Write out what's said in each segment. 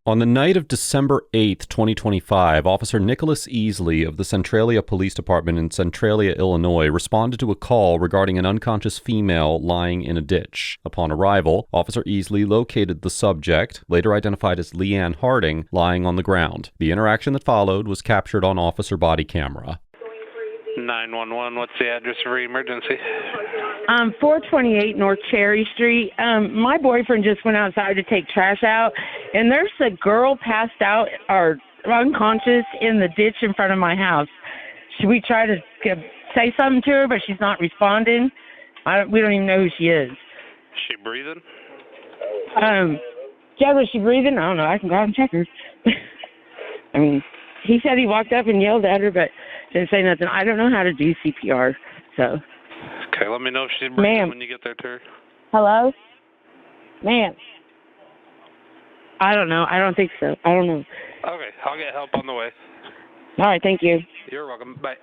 On the night of December 8th, 2025, Officer Nicholas Easley of the Centralia Police Department in Centralia, Illinois, responded to a call regarding an unconscious female lying in a ditch. Upon arrival, Officer Easley located the subject, later identified as Leanne Harding, lying on the ground. The interaction that followed was captured on officer body camera. 911, what's the address for emergency? 428 North Cherry Street. My boyfriend just went outside to take trash out, and there's a girl passed out or unconscious in the ditch in front of my house. Should we try to say something to her, but she's not responding? We don't even know who she is. Is she breathing? Yeah, was she breathing? I don't know. I can go out and check her. I mean, he said he walked up and yelled at her, but didn't say nothing. I don't know how to do CPR, so. Okay, let me know if she's breathing when you get there to her. Hello? Ma'am. I don't know. I don't think so. I don't know. Okay, I'll get help on the way. All right, thank you. You're welcome. Bye.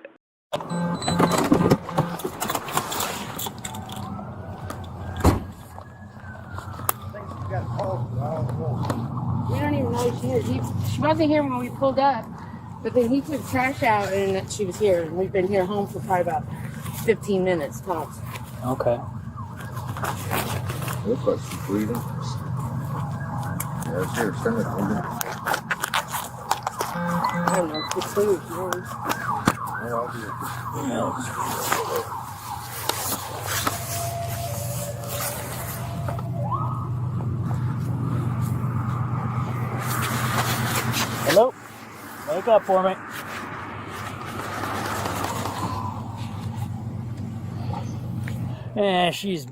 We don't even know who she is. She wasn't here when we pulled up, but then he took trash out and she was here. And we've been here home for probably about 15 minutes tops. Okay. Looks like she's breathing. Yeah, it's here. Send it over. I don't know. It's food. Yeah, I'll do it. Hello? Wake up for me. Yeah, she's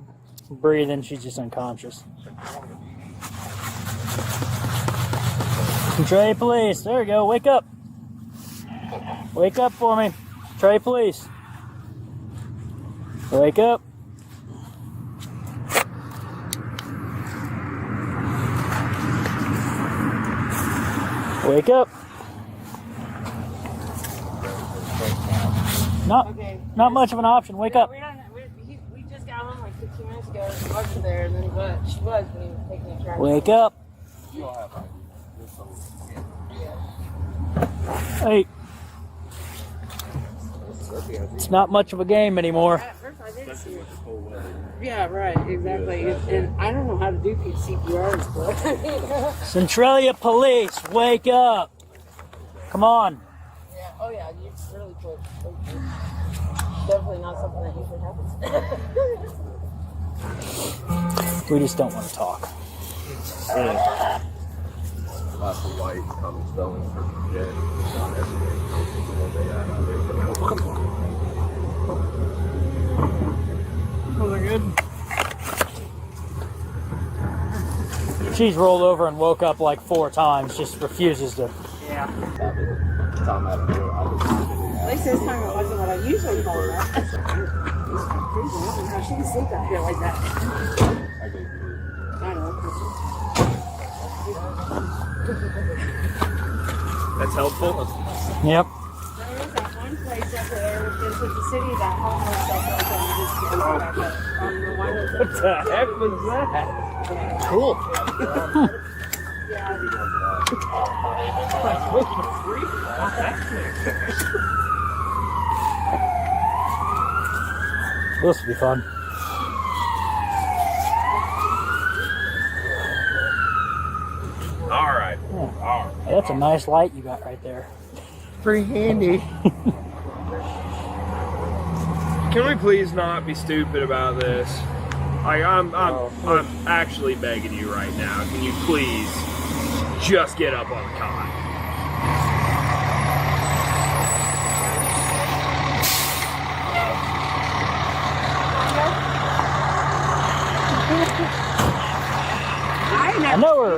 breathing. She's just unconscious. Trey Police. There we go. Wake up. Wake up for me. Trey Police. Wake up. Wake up. Not much of an option. Wake up. We just got home like 15 minutes ago. She wasn't there, and then she was when he was taking the trash. Wake up. Hey. It's not much of a game anymore. At first I did see it. Yeah, right, exactly. And I don't know how to do CPRs, but Centralia Police, wake up. Come on. yeah, oh yeah, you really put. Definitely not something that usually happens. We just don't want to talk. Lots of white common spelling for J. Was it good? She's rolled over and woke up like 4 times, just refuses to. Yeah. At least this time it wasn't what I usually call that. It's crazy. I don't know how she can sleep out here like that. I know. That's helpful. Yep. There is that one place up there with the city that homeless stuff like that. What the heck was that? Cool. This will be fun. All right. Hey, that's a nice light you got right there. Pretty handy. Can we please not be stupid about this? I'm actually begging you right now. Can you please just get up on the cot?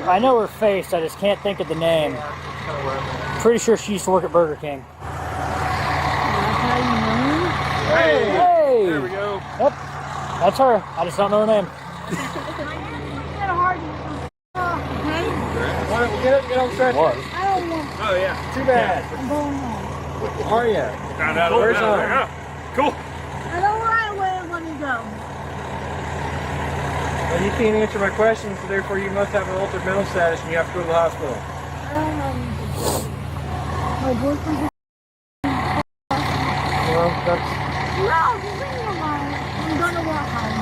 I know her face. I just can't think of the name. Pretty sure she used to work at Burger King. Hey! There we go. Yep, that's her. I just don't know her name. Get on stretch. Was. Oh yeah. Too bad. How are you? Found out Where's about home? it. Cool. I don't want where when you go. Well, you can't answer my questions, so therefore you must have an altered mental status and you have to go to the hospital. My boyfriend just... Well, that's... No, just leave me alone. I'm gonna walk home.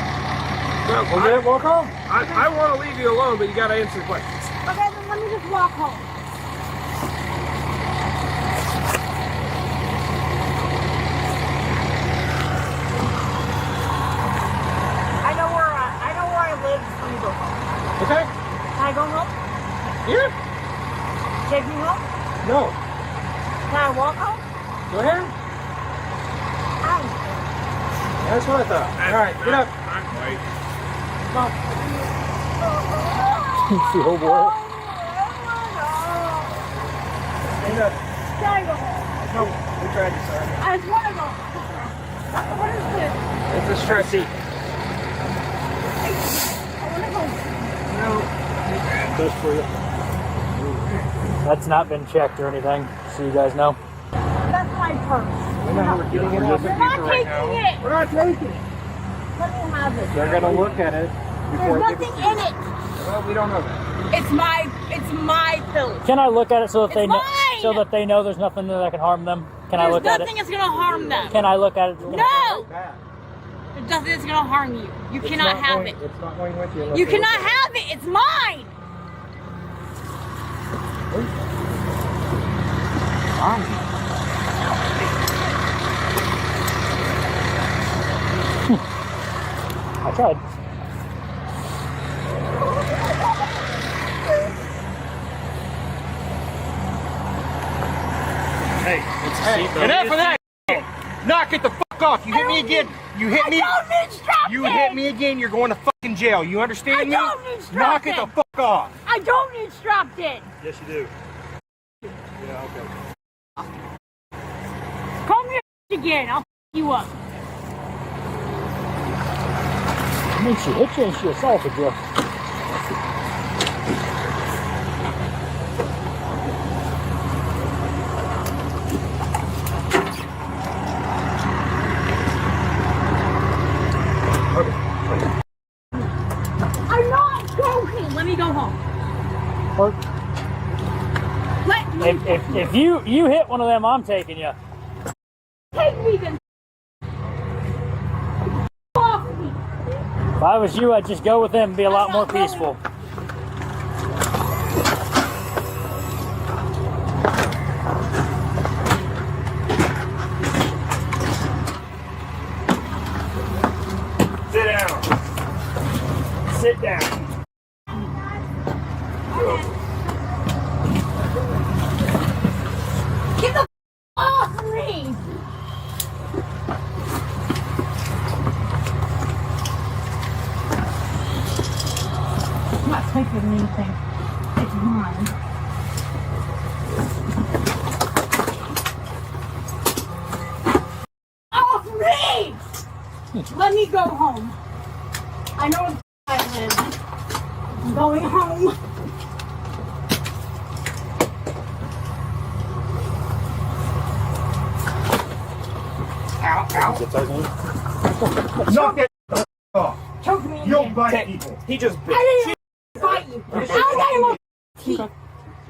Well, Okay, walk home. I want to leave you alone, but you got to answer questions. Okay, then let me just walk home. I know where I live. Just let me go home. Okay? Can I go home? Yeah. Take me home? No. Can I walk home? Go ahead. Ow. That's what I thought. All right, get up. Wait. See, oh boy. Stand up. Can I go home? No, we tried to start. I just want to go. What is this? It's a stress seat. I want to go. Just for you. That's not been checked or anything, so you guys know. That's my purse. We're not getting it. You're not taking it. We're not taking it. Let me have it. They're going to look at it before There's they give nothing it to in you. it. Well, we don't know that. It's my pill. Can I look at it so that they know, mine! so that they know there's nothing that can harm them? Can I There's look at nothing it? that's gonna harm them. Can I look at it? No! There's nothing that's gonna harm you. You cannot have it. It's not going with you. You cannot have it. It's mine. I tried. Enough of that! Knock it the fuck off! You hit me again! You hit me! I don't need strap You hit me again! You're going to fucking jail! You understand I me? don't need strap Knock it the in. fuck off! I don't need strapped in. Yes, you do. Yeah, okay. Call me again. I'll you up. I mean, she hit you and she assaulted you. I'm not joking. Let me go home. Or Let me if you hit one of them, I'm taking you. take me then. Off me. If I was you, I'd just go with them and be a lot more peaceful. Sit down. Sit down. Get the off me. I'm not taking anything. It's mine. Off me! Let me go home. I know where I live. I'm going home. Knock it off. Choke me You don't again. bite people. He just bit. I didn't fight you. I don't got him on teeth.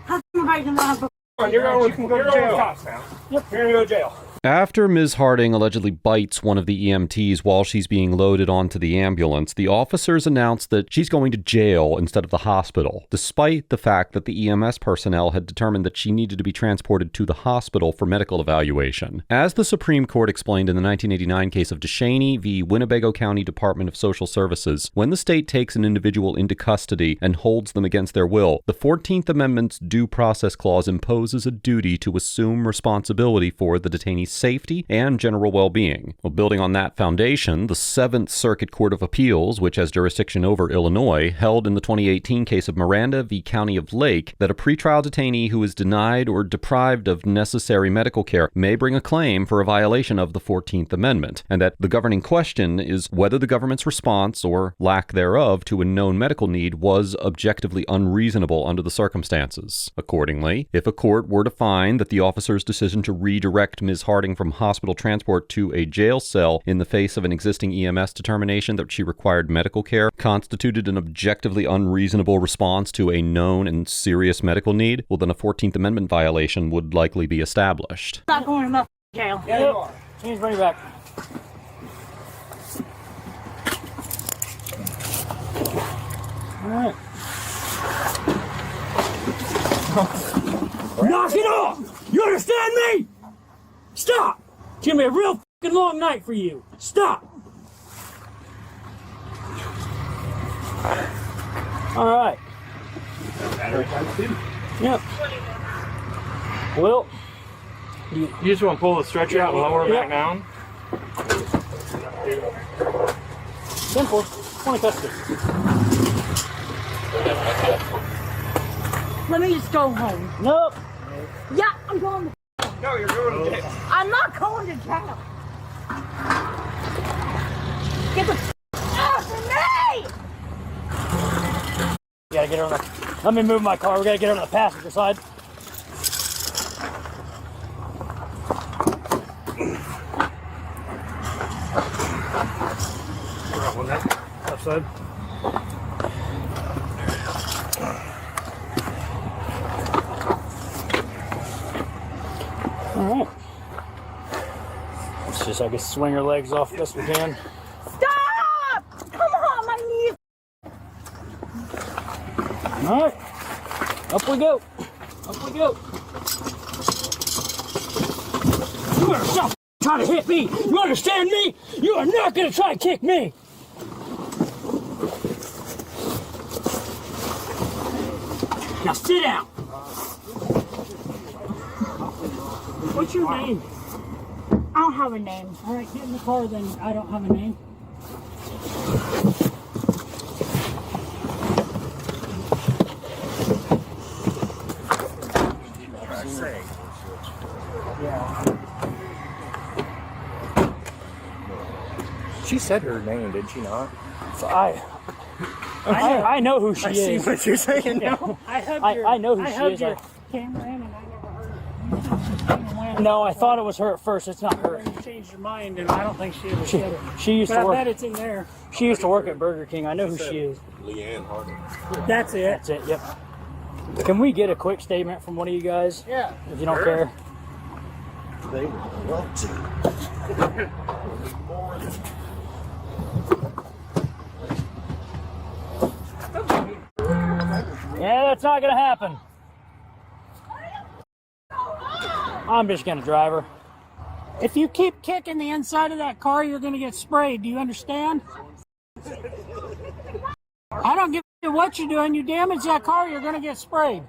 How's my bite him on? You're going to jail. Cops now. Yep. You're going to go to jail. After Ms. Harding allegedly bites one of the EMTs while she's being loaded onto the ambulance, the officers announce that she's going to jail instead of the hospital, despite the fact that the EMS personnel had determined that she needed to be transported to the hospital for medical evaluation. As the Supreme Court explained in the 1989 case of Detention v. Winnebago County Department of Social Services, when the state takes an individual into custody and holds them against their will, the 14th Amendment's Due Process Clause imposes a duty to assume responsibility for the detainee's safety and general well-being. Well, building on that foundation, the 7th Circuit Court of Appeals, which has jurisdiction over Illinois, held in the 2018 case of Miranda v. County of Lake that a pretrial detainee who is denied or deprived of necessary medical care may bring a claim for a violation of the 14th Amendment, and that the governing question is whether the government's response, or lack thereof, to a known medical need was objectively unreasonable under the circumstances. Accordingly, if a court were to find that the officer's decision to redirect Ms. Harding Harding from hospital transport to a jail cell in the face of an existing EMS determination that she required medical care constituted an objectively unreasonable response to a known and serious medical need, well, then a 14th Amendment violation would likely be established. Not going to my jail. Yeah, you are. Change, bring it back. All right. Knock it off! You understand me? Stop! It's gonna be a real fucking long night for you. Stop! All right. Yep. Well, You just want to pull the stretcher out and lower it back down? simple. 20 custody. Let me just go home. Nope. Yeah, I'm going to No, you're going to jail. I'm not going to jail. Get the off of me! You gotta get her on the. Let me move my car. We gotta get her on the passenger side. Left side. All right. Let's just, I guess, swing her legs off best we can. Stop! Come on, my knees. All right. Up we go. Up we go. You better stop trying to hit me. You understand me? You are not going to try to kick me. Now sit down. What's your name? I don't have a name. All right, get in the car then. I don't have a name. She said her name, did she not? So I know who she I see is. what you're saying now. I know who she is. Camera in and I never heard. No, I thought it was her at first. It's not her. You changed your mind, and I don't think she ever said it. She used But to I bet work. it's in there. She used to work at Burger King. I know who she is. Leanne Harding. That's it. That's it. Yep. Can we get a quick statement from one of you guys? Yeah. If you don't care. They would love to. Yeah, that's not gonna happen. I'm just gonna drive her. If you keep kicking the inside of that car, you're going to get sprayed. Do you understand? I don't give a what you're doing. You damage that car, you're going to get sprayed.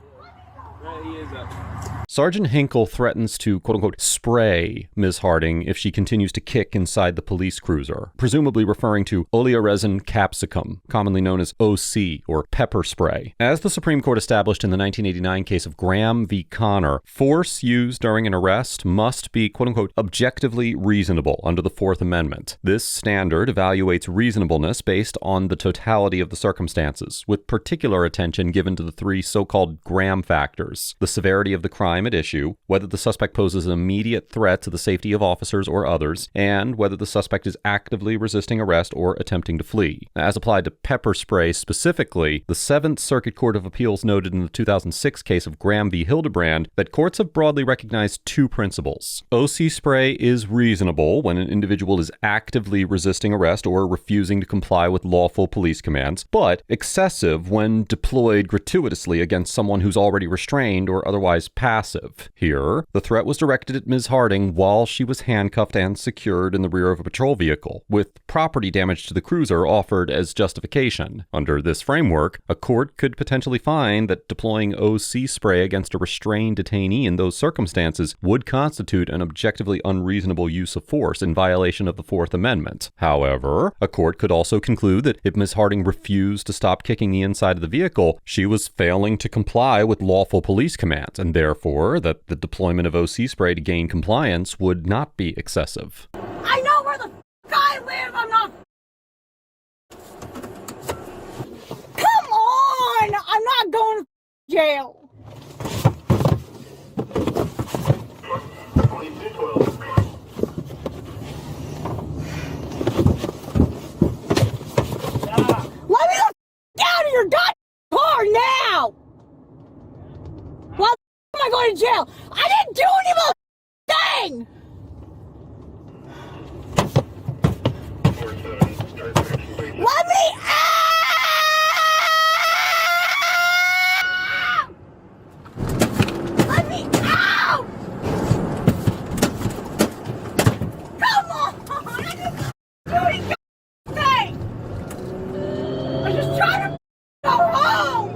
Sergeant Hinkle threatens to, quote-unquote, spray Ms. Harding if she continues to kick inside the police cruiser, presumably referring to oleoresin capsicum, commonly known as OC, or pepper spray. As the Supreme Court established in the 1989 case of Graham v. Connor, force used during an arrest must be, quote-unquote, objectively reasonable under the Fourth Amendment. This standard evaluates reasonableness based on the totality of the circumstances, with particular attention given to the three so-called Graham factors: the severity of the crime at issue, whether the suspect poses an immediate threat to the safety of officers or others, and whether the suspect is actively resisting arrest or attempting to flee. As applied to pepper spray specifically, the Seventh Circuit Court of Appeals noted in the 2006 case of Graham v. Hildebrand that courts have broadly recognized two principles. OC spray is reasonable when an individual is actively resisting arrest or refusing to comply with lawful police commands, but excessive when deployed gratuitously against someone who's already restrained or otherwise passive. Here, the threat was directed at Ms. Harding while she was handcuffed and secured in the rear of a patrol vehicle, with property damage to the cruiser offered as justification. Under this framework, a court could potentially find that deploying OC spray against a restrained detainee in those circumstances would constitute an objectively unreasonable use of force in violation of the Fourth Amendment. However, a court could also conclude that if Ms. Harding refused to stop kicking the inside of the vehicle, she was failing to comply with lawful police commands, and therefore that the deployment of OC spray to gain compliance would not be excessive. I know where the I live. I'm not. Come on! I'm not going to jail. jail. I didn't do any thing. Let me out! Let me out! Come on! I didn't do anything! I'm just trying to go home!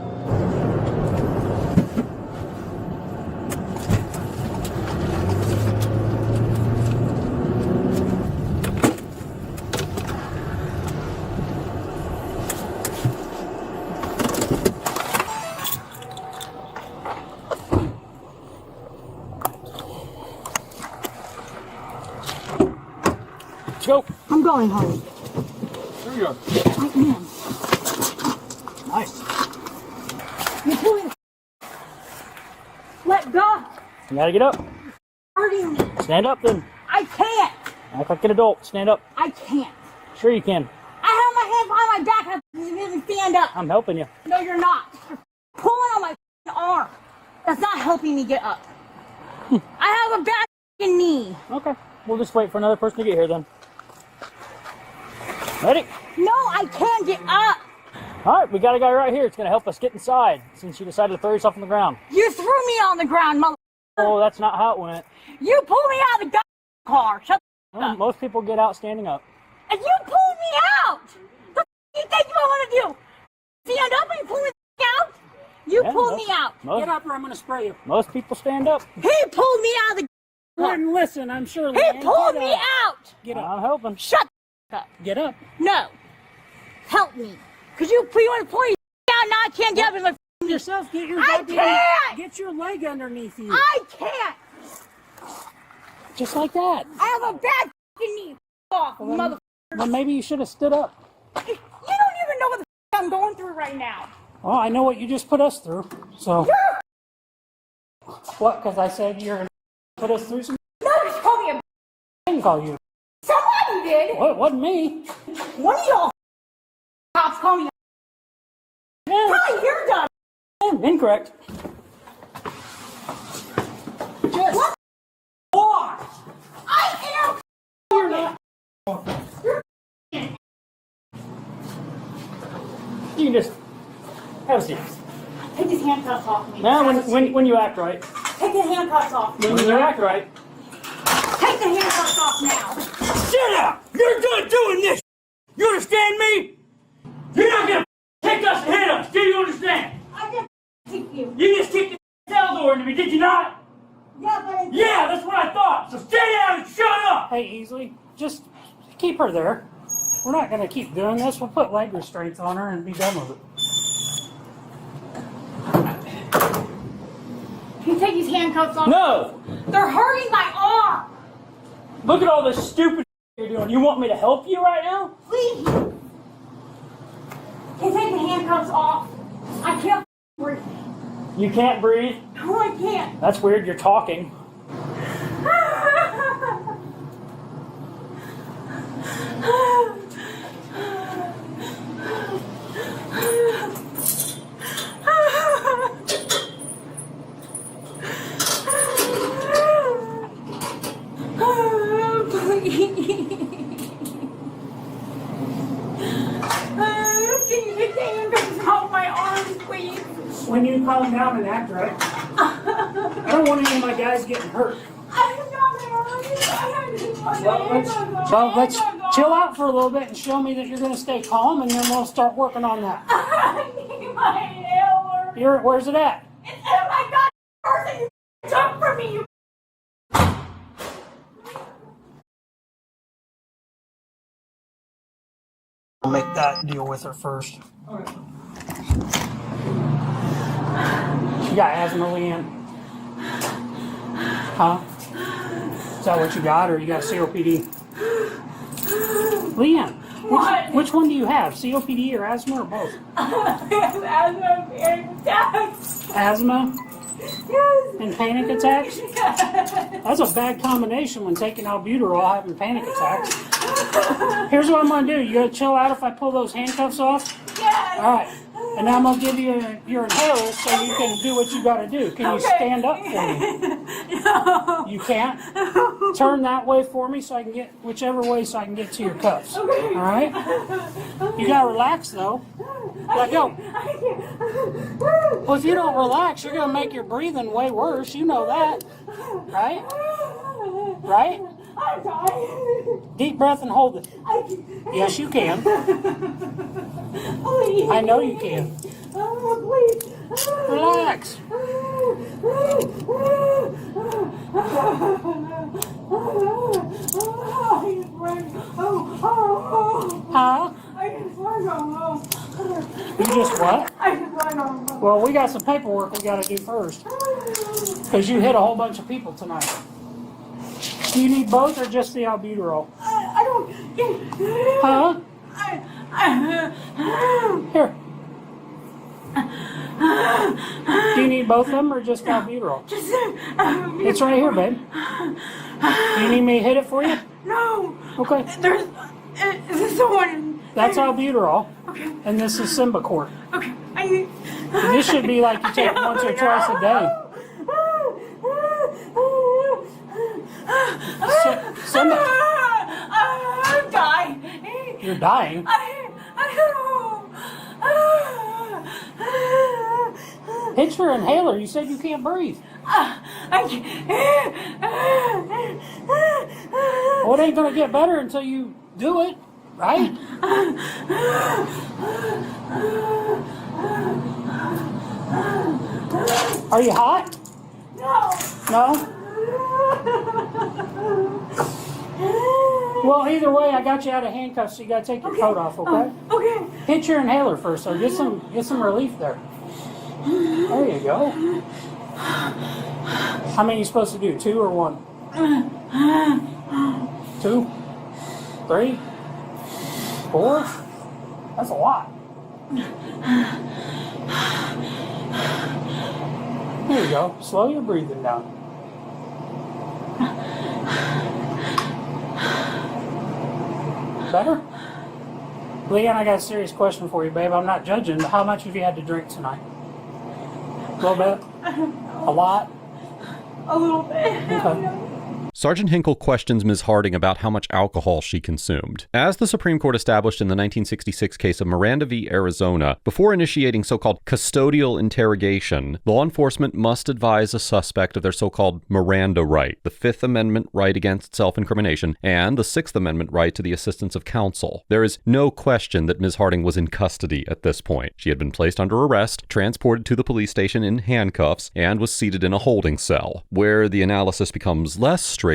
Let's go. I'm going home. Here we go. I am. Nice. You're pulling. Let go. You gotta get up. Hurting me. Stand up then. I can't. Act like an adult. Stand up. I can't. Sure you can. I have my hands behind my back. I didn't stand up. I'm helping you. No, you're not. You're pulling on my arm. That's not helping me get up. I have a bad knee. Okay. We'll just wait for another person to get here then. Ready? No, I can't get up. All right, we got a guy right here. It's going to help us get inside since you decided to throw yourself on the ground. You threw me on the ground, mother. Oh, that's not how it went. You pulled me out of the car. Shut the Well, up. most people get out standing up. And you pulled me out. What do you think you want to do? Stand up and you pull me out? You Yeah, pulled me out. Get up or I'm going to spray you. Most people stand up. He pulled me out of the Gordon, listen, I'm sure. He Leanne, pulled get me up. out. Get up. I'm helping. Shut up. Get up. No. Help me. Because you want to pull your out now I can't get up. And Yourself, get your I goddamn- can't! Get your leg underneath you. I can't. Just like that. I have a bad knee. Off, mother. Well, maybe you should have stood up. You don't even know what the I'm going through right now. Well, I know what you just put us through. So. What? Because I said you're going to put us through some. Nobody's called me a. I didn't call you. Somebody did. Well, it wasn't me. One of y'all cops called me a. Yeah. Probably you're done. Incorrect. Just. What? What? I am. You're not. You can just have a seat. Take his handcuffs off me. Now, when you act right. Take the handcuffs off me. When you act right. Take the handcuffs off now. Sit up! You're done doing this! You understand me? You're not gonna kick us and hit us, do you understand? I just kicked you. You just kicked the cell door into me, did you not? Yeah, but Yeah, that's what I thought. So stay down and shut up! Hey, Easley, just keep her there. We're not going to keep doing this. We'll put leg restraints on her and be done with it. Can you take these handcuffs off? No! They're hurting my arm. Look at all this stupid you're doing. You want me to help you right now? Please. Can you take the handcuffs off? I can't breathe. You can't breathe? No, I can't. That's weird. You're talking. When you calm down and act right. I don't want any of my guys getting hurt. Well, let's chill out for a little bit and show me that you're going to stay calm, and then we'll start working on that. I need my elbow. Where's it at? It's in my god person you took from me, you. I'll make that deal with her first. You got asthma, Leanne? Huh? Is that what you got, or you got COPD? Leanne, which one do you have? COPD or asthma or both? I have asthma and attacks. Asthma Yes. and panic attacks? That's a bad combination when taking albuterol having panic attacks. Here's what I'm going to do. You going to chill out if I pull those handcuffs off? Yes. All right. And I'm going to give you your inhaler so you can do what you got to do. Can you stand up for me? No. You can't? Turn that way for me so I can get, whichever way so I can get to your cuffs. All right? You got to relax, though. Let go. Well, if you don't relax, you're going to make your breathing way worse. You know that. Right? Right? I'm dying. Deep breath and hold it. Yes, you can. Please. I know you can. Please. Relax. Huh? You just what? Well, we got some paperwork we got to do first. Because you hit a whole bunch of people tonight. Do you need both or just the albuterol? I don't. Huh? Here. Do you need both of them or just albuterol? It's right here, babe. Do you need me to hit it for you? No. Okay. Is this the one? That's albuterol. Okay. And this is Symbicort. Okay. And this should be like you take once or twice a day. I'm dying. You're dying? Hit your inhaler. You said you can't breathe. Well, it ain't going to get better until you do it, right? Are you hot? No? Well, either way, I got you out of handcuffs, so you got to take your coat off, okay? Okay. Hit your inhaler first, so get some relief there. There you go. How many are you supposed to do? 2 or 1? 2? 3? 4? That's a lot. There you go. Slow your breathing down. Better? Leanne, I got a serious question for you, babe. I'm not judging, but how much have you had to drink tonight? A little bit? A lot? A little bit. Okay. Sergeant Hinkle questions Ms. Harding about how much alcohol she consumed. As the Supreme Court established in the 1966 case of Miranda v. Arizona, before initiating so-called custodial interrogation, law enforcement must advise a suspect of their so-called Miranda right, the Fifth Amendment right against self-incrimination, and the Sixth Amendment right to the assistance of counsel. There is no question that Ms. Harding was in custody at this point. She had been placed under arrest, transported to the police station in handcuffs, and was seated in a holding cell. Where the analysis becomes less straightforward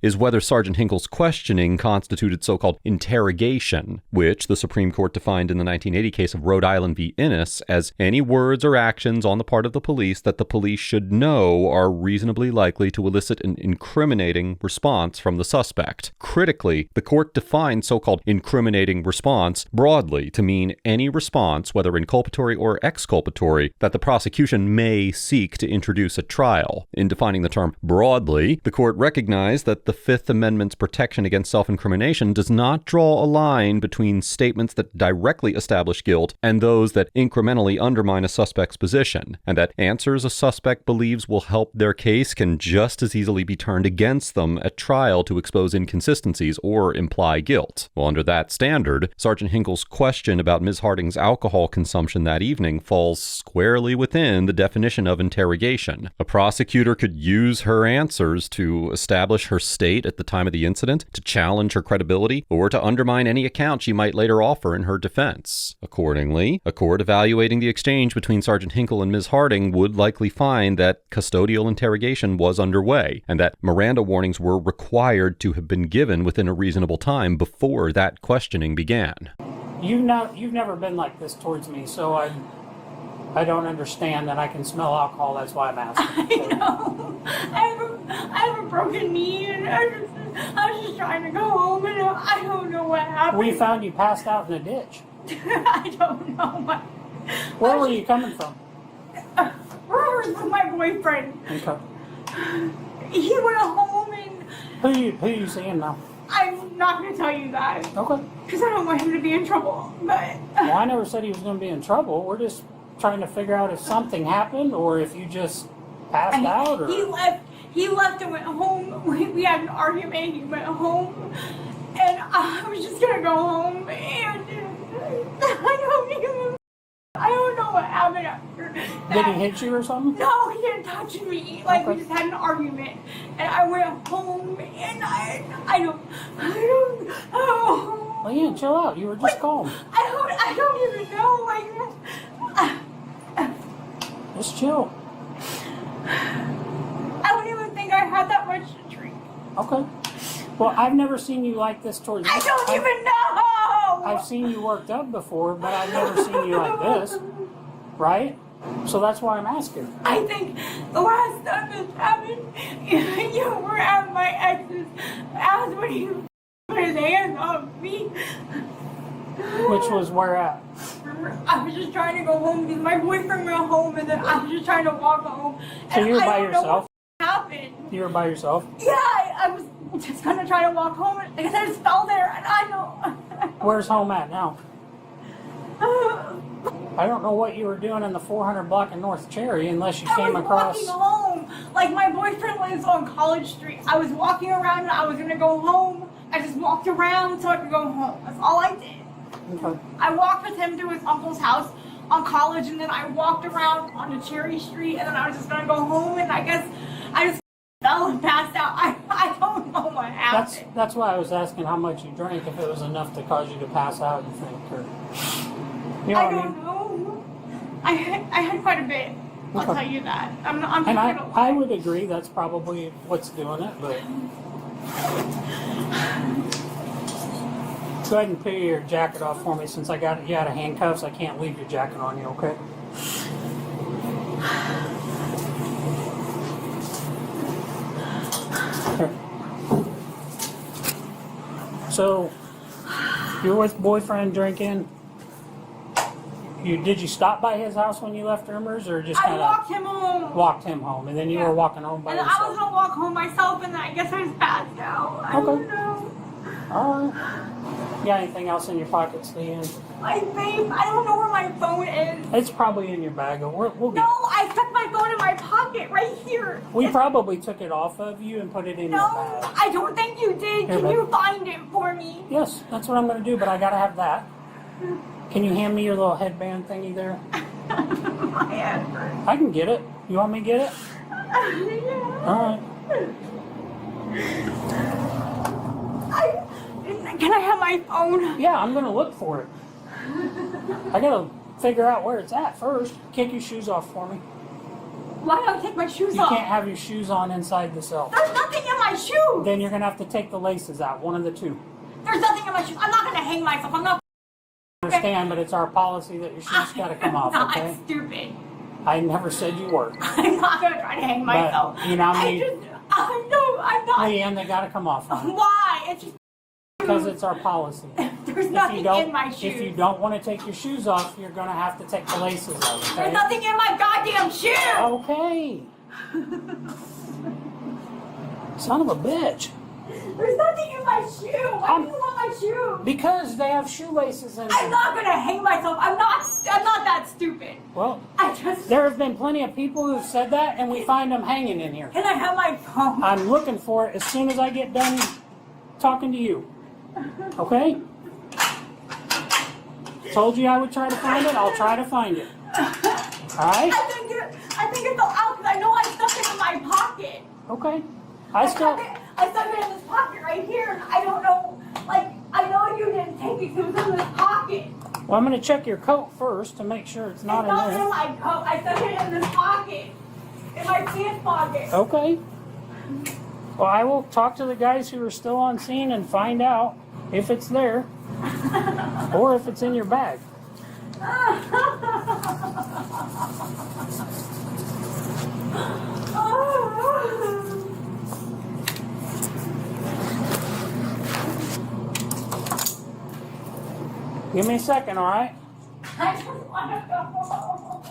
is whether Sergeant Hinkle's questioning constituted so-called interrogation, which the Supreme Court defined in the 1980 case of Rhode Island v. Innis as any words or actions on the part of the police that the police should know are reasonably likely to elicit an incriminating response from the suspect. Critically, the court defined so-called incriminating response broadly to mean any response, whether inculpatory or exculpatory, that the prosecution may seek to introduce at trial. In defining the term broadly, the court recognized that the Fifth Amendment's protection against self-incrimination does not draw a line between statements that directly establish guilt and those that incrementally undermine a suspect's position, and that answers a suspect believes will help their case can just as easily be turned against them at trial to expose inconsistencies or imply guilt. Well, under that standard, Sergeant Hinkle's question about Ms. Harding's alcohol consumption that evening falls squarely within the definition of interrogation. A prosecutor could use her answers to establish her state at the time of the incident, to challenge her credibility, or to undermine any account she might later offer in her defense. Accordingly, a court evaluating the exchange between Sergeant Hinkle and Ms. Harding would likely find that custodial interrogation was underway, and that Miranda warnings were required to have been given within a reasonable time before that questioning began. You've never been like this towards me, so I don't understand that I can smell alcohol. That's why I'm asking. I know. I have a broken knee, and I was just trying to go home, and I don't know what happened. We found you passed out in a ditch. I don't know. Where were you coming from? Where was my boyfriend? Okay. He went home, and Who you seeing now? I'm not going to tell you that. Okay. Because I don't want him to be in trouble. But Well, I never said he was going to be in trouble. We're just trying to figure out if something happened or if you just passed out. Or... He left and went home. We had an argument. He went home. And I was just going to go home. And I don't know what happened after that. Did he hit you or something? No, he didn't touch me. Like, Okay. we just had an argument. And I went home. And I don't. Well, yeah, chill out. You were just calm. I don't even know. Like, Just chill. I don't even think I had that much to drink. Okay. Well, I've never seen you like this towards me. I don't even know. I've seen you worked up before, but I've never seen you like this. Right? So that's why I'm asking. I think the last time this happened, you were at my ex's house when he put his hands on me. Which was where at? I was just trying to go home because my boyfriend went home and then I was just trying to walk home. So you were by I don't know yourself? what happened. You were by yourself? Yeah, I was just gonna try to walk home because I just fell there and I know. Where's home at now? I don't know what you were doing in the 400 block in North Cherry unless you came across... I was walking home. Like, my boyfriend lives on College Street. I was walking around and I was gonna go home. I just walked around so I could go home. That's all I did. Okay. I walked with him to his uncle's house on College, and then I walked around onto Cherry Street, and then I was just gonna go home, and I guess I just fell and passed out. I don't know what happened. That's why I was asking how much you drank, if it was enough to cause you to pass out, you think, or... You know I what I don't mean? know. I had quite a bit. I'll Okay. tell you that. I'm just And gonna I would agree that's probably what's doing it, but... Go ahead and put your jacket off for me since you out of handcuffs. I can't leave your jacket on you, okay? Here. So, you're with boyfriend drinking. Did you stop by his house when you left Irmers, or just kind I of walked him home. walked him home, and then you were walking home by And yourself? I was gonna walk home myself, and then I guess I was passed out. I don't know. All right. You got anything else in your pockets, Leanne? My vape. I don't know where my phone is. It's probably in your bag. We'll get No, I stuck my phone in my pocket right here. We probably took it off of you and put it in your No, bag. I don't think you did. Here, Can babe. you find it for me? Yes, that's what I'm going to do, but I got to have that. Can you hand me your little headband thingy there? My head hurts. I can get it. You want me to get it? Yeah. All right. Can I have my phone? Yeah, I'm going to look for it. I got to figure out where it's at first. Kick your shoes off for me. Why don't I take my shoes You off? can't have your shoes on inside the cell. There's nothing in my shoes. Then you're going to have to take the laces out, one of the two. There's nothing in my shoes. I'm not gonna hang myself. I'm not. I understand, but it's our policy that your shoes got to come off, I'm okay? not stupid. I never said you were. I'm not gonna try to hang myself. you know how many- I'm not. Leanne, they got to come off, honey. Why? It's just. Because it's our policy. There's If nothing you don't, in my shoes. if you don't want to take your shoes off, you're going to have to take the laces off, There's okay? nothing in my goddamn shoe. Okay. Son of a bitch. There's nothing in my shoe. Why do you want my shoe? Because they have shoelaces in I'm them. not gonna hang myself. I'm not that stupid. Well, I just. there have been plenty of people who've said that, and we find them hanging in here. Can I have my phone? I'm looking for it as soon as I get done talking to you. Okay? Told you I would try to find it. I'll try to find it. All right? I think it's all out because I know I stuck it in my pocket. Okay. I stuck it in this pocket right here, and I don't know. Like, I know you didn't take it because it was in this pocket. Well, I'm going to check your coat first to make sure it's not It's not in in there. my coat. I stuck it in this pocket. In my pants pocket. Okay. Well, I will talk to the guys who are still on scene and find out if it's there or if it's in your bag. Give me a second, all right? I just want to go home.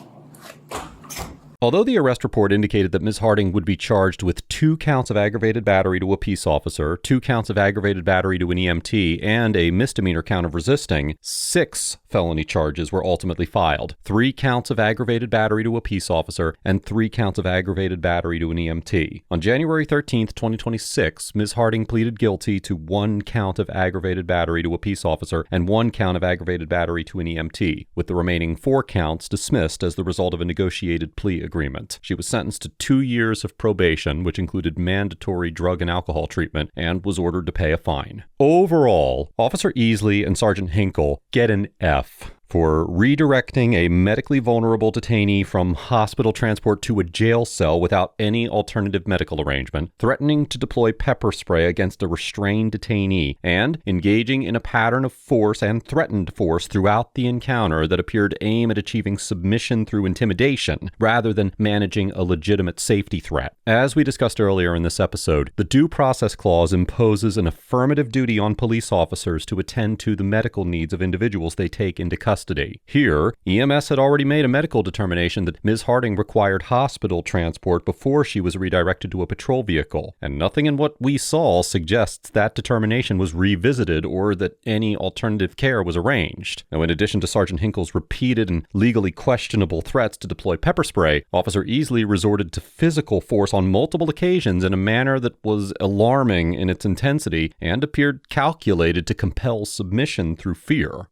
Although the arrest report indicated that Ms. Harding would be charged with 2 counts of aggravated battery to a peace officer, 2 counts of aggravated battery to an EMT, and a misdemeanor count of resisting, 6 felony charges were ultimately filed: 3 counts of aggravated battery to a peace officer and 3 counts of aggravated battery to an EMT. On January 13th, 2026, Ms. Harding pleaded guilty to 1 count of aggravated battery to a peace officer and 1 count of aggravated battery to an EMT, with the remaining 4 counts dismissed as the result of a negotiated plea agreement. She was sentenced to 2 years of probation, which included mandatory drug and alcohol treatment, and was ordered to pay a fine. Overall, Officer Easley and Sergeant Hinkle get an F for redirecting a medically vulnerable detainee from hospital transport to a jail cell without any alternative medical arrangement, threatening to deploy pepper spray against a restrained detainee, and engaging in a pattern of force and threatened force throughout the encounter that appeared to aim at achieving submission through intimidation rather than managing a legitimate safety threat. As we discussed earlier in this episode, the Due Process Clause imposes an affirmative duty on police officers to attend to the medical needs of individuals they take into custody. Here, EMS had already made a medical determination that Ms. Harding required hospital transport before she was redirected to a patrol vehicle, and nothing in what we saw suggests that determination was revisited or that any alternative care was arranged. Now, in addition to Sergeant Hinkle's repeated and legally questionable threats to deploy pepper spray, Officer Easley resorted to physical force on multiple occasions in a manner that was alarming in its intensity and appeared calculated to compel submission through fear.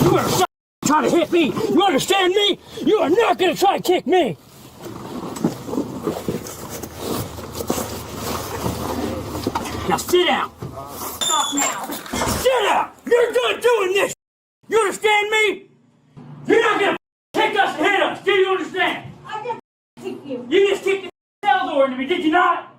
You better try to hit me. You understand me? You are not going to try to kick me. Now sit down. Stop now. Sit down. You're done doing this. You understand me? You're not going to kick us and hit us. Do you understand? I just kicked you. You just kicked the cell door into me, did you not?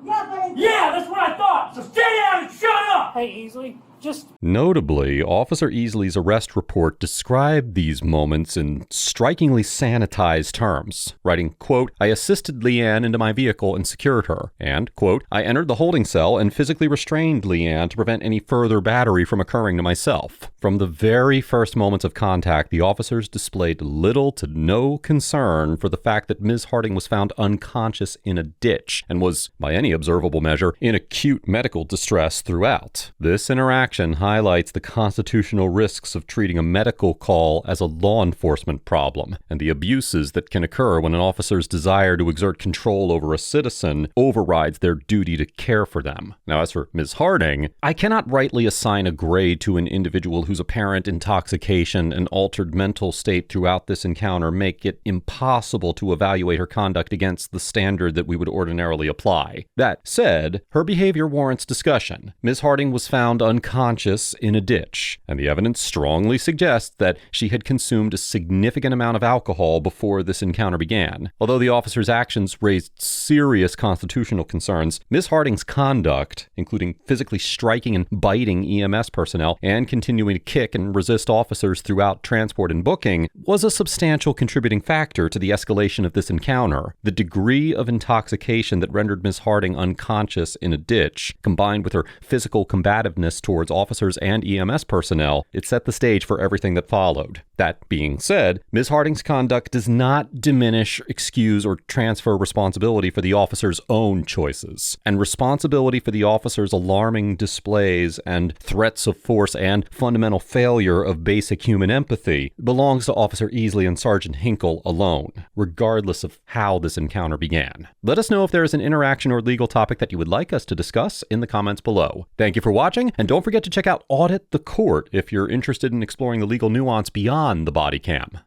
Yeah, that's what I thought. So stay down and shut up. Hey, Easley, just... Notably, Officer Easley's arrest report described these moments in strikingly sanitized terms, writing, quote, "I assisted Leanne into my vehicle and secured her," and, quote, "I entered the holding cell and physically restrained Leanne to prevent any further battery from occurring to myself." From the very first moments of contact, the officers displayed little to no concern for the fact that Ms. Harding was found unconscious in a ditch and was, by any observable measure, in acute medical distress throughout. This interaction highlights the constitutional risks of treating a medical call as a law enforcement problem and the abuses that can occur when an officer's desire to exert control over a citizen overrides their duty to care for them. Now, as for Ms. Harding, I cannot rightly assign a grade to an individual whose apparent intoxication and altered mental state throughout this encounter make it impossible to evaluate her conduct against the standard that we would ordinarily apply. That said, her behavior warrants discussion. Ms. Harding was found unconscious in a ditch, and the evidence strongly suggests that she had consumed a significant amount of alcohol before this encounter began. Although the officer's actions raised serious constitutional concerns, Ms. Harding's conduct, including physically striking and biting EMS personnel and continuing to kick and resist officers throughout transport and booking, was a substantial contributing factor to the escalation of this encounter. The degree of intoxication that rendered Ms. Harding unconscious in a ditch, combined with her physical combativeness towards officers and EMS personnel, it set the stage for everything that followed. That being said, Ms. Harding's conduct does not diminish, excuse, or transfer responsibility for the officer's own choices. And responsibility for the officer's alarming displays and threats of force and fundamental failure of basic human empathy belongs to Officer Easley and Sergeant Hinkle alone, regardless of how this encounter began. Let us know if there is an interaction or legal topic that you would like us to discuss in the comments below. Thank you for watching, and don't forget to check out Audit the Court if you're interested in exploring the legal nuance beyond the body cam.